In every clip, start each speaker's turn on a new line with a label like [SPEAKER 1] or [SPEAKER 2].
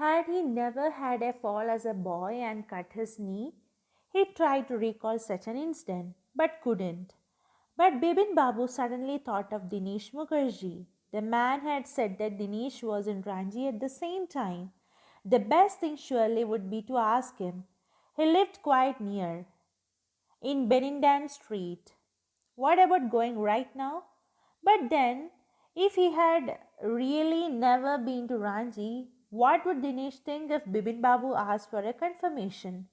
[SPEAKER 1] Had he never had a fall as a boy and cut his knee? He tried to recall such an incident, but couldn't. But Bibin Babu suddenly thought of Dinesh Mukherjee. The man had said that Dinesh was in Ranji at the same time. The best thing surely would be to ask him. He lived quite near, in Bennindan Street. What about going right now? But then, if he had really never been to Ranji, what would Dinesh think if Bibin Babu asked for a confirmation?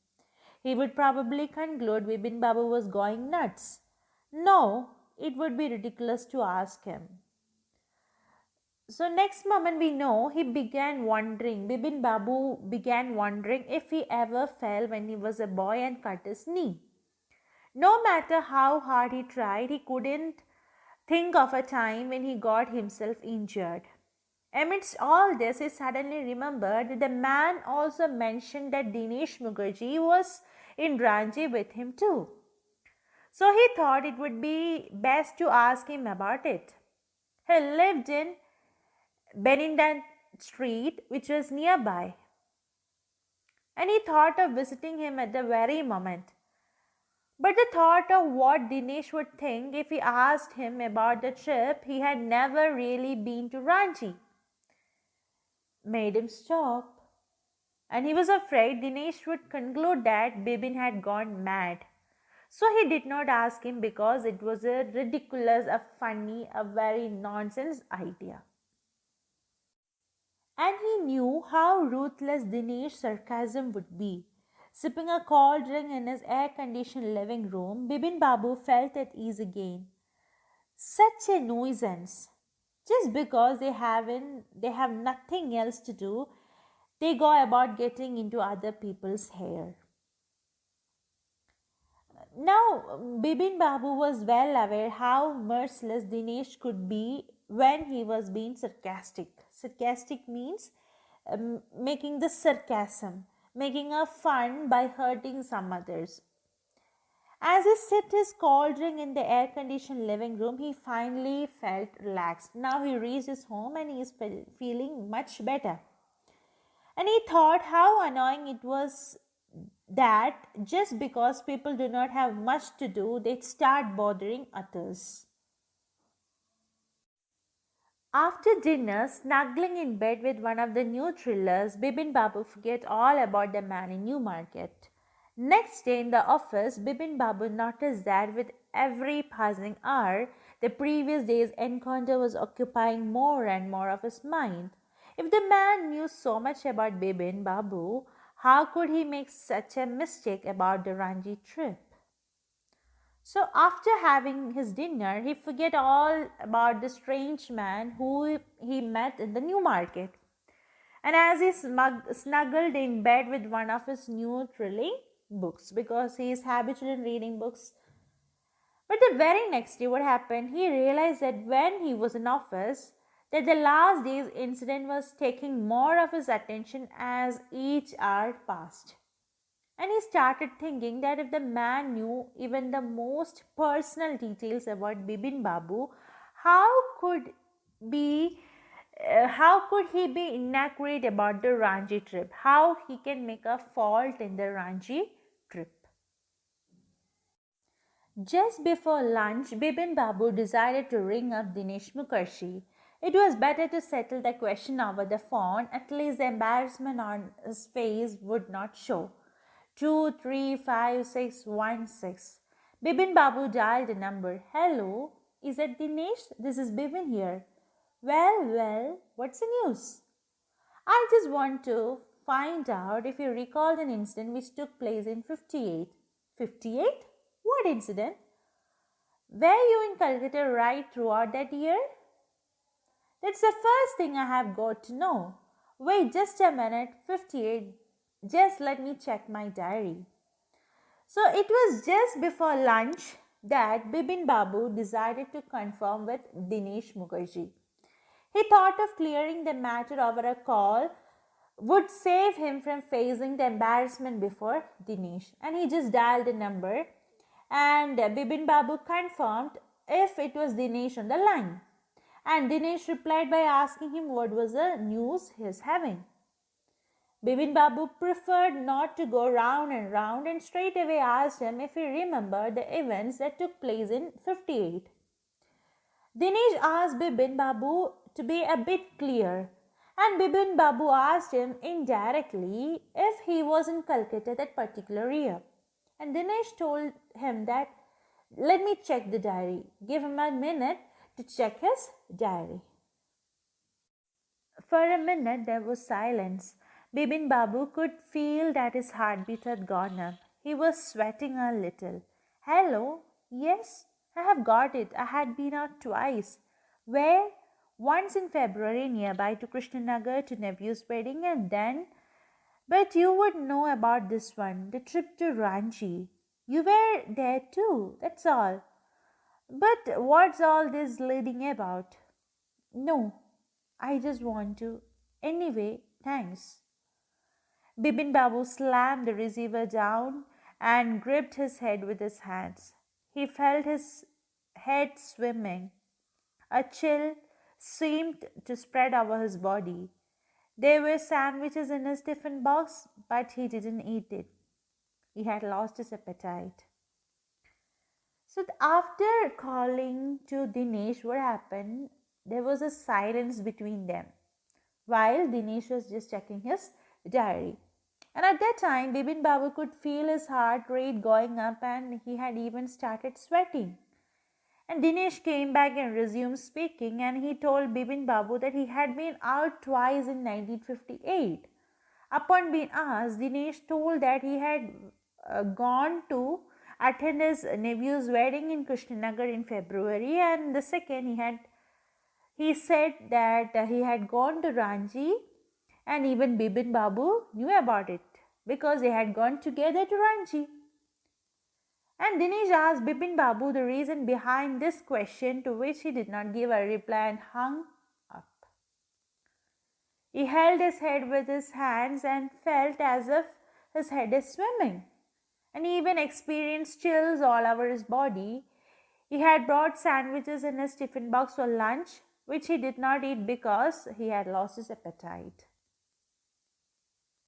[SPEAKER 1] He would probably conclude Bibin Babu was going nuts. No, it would be ridiculous to ask him. So next moment we know Bibin Babu began wondering if he ever fell when he was a boy and cut his knee. No matter how hard he tried, he couldn't think of a time when he got himself injured. Amidst all this, he suddenly remembered that the man also mentioned that Dinesh Mukherjee was in Ranji with him too. So he thought it would be best to ask him about it. He lived in Bennindan Street, which was nearby, and he thought of visiting him at the very moment. But the thought of what Dinesh would think if he asked him about the trip he had never really been to Ranchi made him stop. And he was afraid Dinesh would conclude that Bibin had gone mad. So he did not ask him because it was a ridiculous, a funny, a very nonsense idea. And he knew how ruthless Dinesh's sarcasm would be. Sipping a cold drink in his air-conditioned living room, Bibin Babu felt at ease again. Such a nuisance. Just because they have nothing else to do, they go about getting into other people's hair. Now, Bibin Babu was well aware how merciless Dinesh could be when he was being sarcastic. Sarcastic means making the sarcasm, making a fun by hurting some others. As he sipped his cold drink in the air conditioned living room, he finally felt relaxed. Now he reached his home and he is feeling much better. And he thought how annoying it was that just because people do not have much to do, they start bothering others. After dinner, snuggling in bed with one of the new thrillers, Bibin Babu forget all about the man in Newmarket. Next day in the office, Bibin Babu noticed that with every passing hour, the previous day's encounter was occupying more and more of his mind. If the man knew so much about Bibin Babu, how could he make such a mistake about the Ranji trip? So after having his dinner, he forget all about the strange man who he met in the new market. And as he snuggled in bed with one of his new thrilling books, because he is habitual in reading books. But the very next day, what happened? He realized that when he was in office, that the last day's incident was taking more of his attention as each hour passed. And he started thinking that if the man knew even the most personal details about Bibin Babu, how could be how could he be inaccurate about the Ranji trip? How he can make a fault in the Ranji trip? Just before lunch, Bibin Babu decided to ring up Dinesh Mukherjee. It was better to settle the question over the phone, at least the embarrassment on his face would not show. 235616. Bibin Babu dialed the number. Hello, is it Dinesh? This is Bibin here. Well, what's the news? I just want to find out if you recalled an incident which took place in 58. 58? What incident? Were you in Calcutta right throughout that year? That's the first thing I have got to know. Wait just a minute, 58. Just let me check my diary. So it was just before lunch that Bibin Babu decided to confirm with Dinesh Mukherjee. He thought of clearing the matter over a call would save him from facing the embarrassment before Dinesh. And he just dialed the number and Bibin Babu confirmed if it was Dinesh on the line. And Dinesh replied by asking him what was the news he is having. Bibin Babu preferred not to go round and round and straightaway asked him if he remembered the events that took place in 58. Dinesh asked Bibin Babu to be a bit clear, and Bibin Babu asked him indirectly if he was in Calcutta that particular year. And Dinesh told him that, let me check the diary. Give him a minute to check his diary. For a minute there was silence. Bibin Babu could feel that his heartbeat had gone up. He was sweating a little. Hello? Yes, I have got it. I had been out twice. Where? Once in February nearby to Krishnanagar to nephew's wedding, and then. But you would know about this one, the trip to Ranchi. You were there too, that's all. But what's all this leading about? No, I just want to. Anyway, thanks. Bibin Babu slammed the receiver down and gripped his head with his hands. He felt his head swimming. A chill seemed to spread over his body. There were sandwiches in his tiffin box, but he didn't eat it. He had lost his appetite. So after calling to Dinesh what happened, there was a silence between them while Dinesh was just checking his diary. And at that time, Bibin Babu could feel his heart rate going up and he had even started sweating. And Dinesh came back and resumed speaking, and he told Bibin Babu that he had been out twice in 1958. Upon being asked, Dinesh told that he had gone to attend his nephew's wedding in Krishnanagar in February, and the second he said that he had gone to Ranchi, and even Bibin Babu knew about it because they had gone together to Ranchi. And Dinesh asked Bipin Babu the reason behind this question, to which he did not give a reply and hung up. He held his head with his hands and felt as if his head is swimming, and he even experienced chills all over his body. He had brought sandwiches in his tiffin box for lunch, which he did not eat because he had lost his appetite.